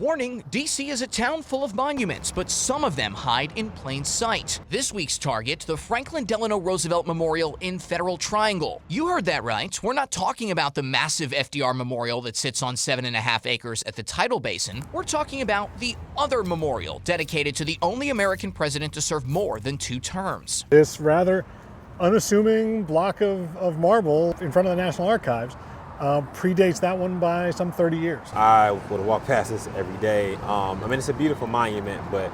Warning, DC is a town full of monuments, but some of them hide in plain sight. This week's target, the Franklin Delano Roosevelt Memorial in Federal Triangle. You heard that right. We're not talking about the massive FDR memorial that sits on 7.5 acres at the Tidal Basin. We're talking about the other memorial dedicated to the only American president to serve more than 2 terms. This rather unassuming block of marble in front of the National Archives predates that one by some 30 years. I would walk past this every day. I mean, it's a beautiful monument, but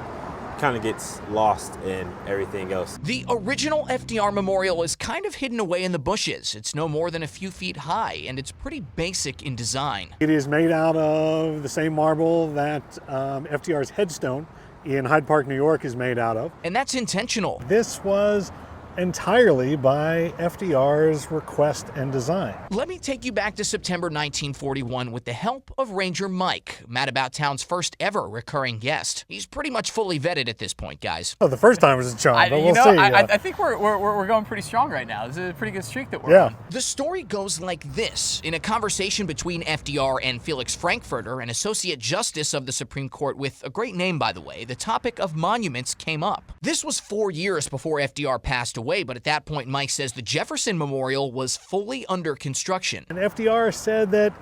kind of gets lost in everything else. The original FDR memorial is kind of hidden away in the bushes. It's no more than a few feet high, and it's pretty basic in design. It is made out of the same marble that FDR's headstone in Hyde Park, New York is made out of. And that's intentional. This was entirely by FDR's request and design. Let me take you back to September 1941 with the help of Ranger Mike, Mad About Town's first ever recurring guest. He's pretty much fully vetted at this point, guys. Oh, the first time was a charm, but we'll see. I think we're going pretty strong right now. This is a pretty good streak that we're on. The story goes like this. In a conversation between FDR and Felix Frankfurter, an associate justice of the Supreme Court with a great name, by the way, the topic of monuments came up. This was 4 years before FDR passed away, but at that point, Mike says the Jefferson Memorial was fully under construction. And FDR said that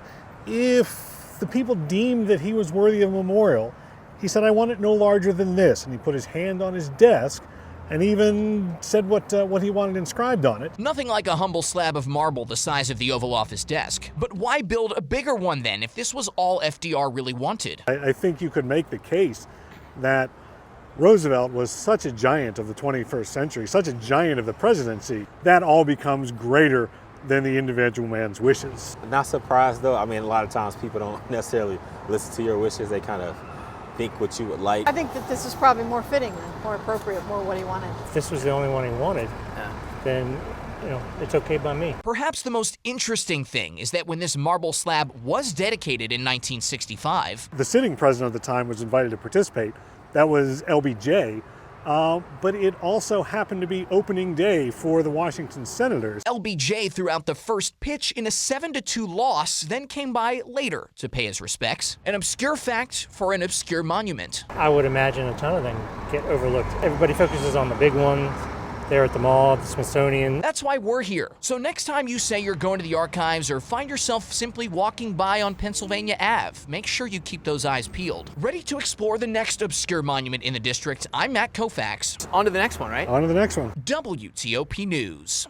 if the people deemed that he was worthy of a memorial, he said, "I want it no larger than this." And he put his hand on his desk and even said what he wanted inscribed on it. Nothing like a humble slab of marble the size of the Oval Office desk. But why build a bigger one then, if this was all FDR really wanted? I think you could make the case that Roosevelt was such a giant of the 21st century, such a giant of the presidency, that all becomes greater than the individual man's wishes. Not surprised though. I mean, a lot of times people don't necessarily listen to your wishes. They kind of think what you would like. I think that this is probably more fitting, more appropriate, more what he wanted. If this was the only one he wanted, then it's okay by me. Perhaps the most interesting thing is that when this marble slab was dedicated in 1965, the sitting president at the time was invited to participate. That was LBJ, but it also happened to be opening day for the Washington Senators. LBJ threw out the first pitch in a 7-2 loss, then came by later to pay his respects. An obscure fact for an obscure monument. I would imagine a ton of them get overlooked. Everybody focuses on the big ones. There at the mall, the Smithsonian. That's why we're here. So next time you say you're going to the archives or find yourself simply walking by on Pennsylvania Ave, make sure you keep those eyes peeled. Ready to explore the next obscure monument in the district? I'm Matt Koufax. On to the next one, right? On to the next one. WTOP News.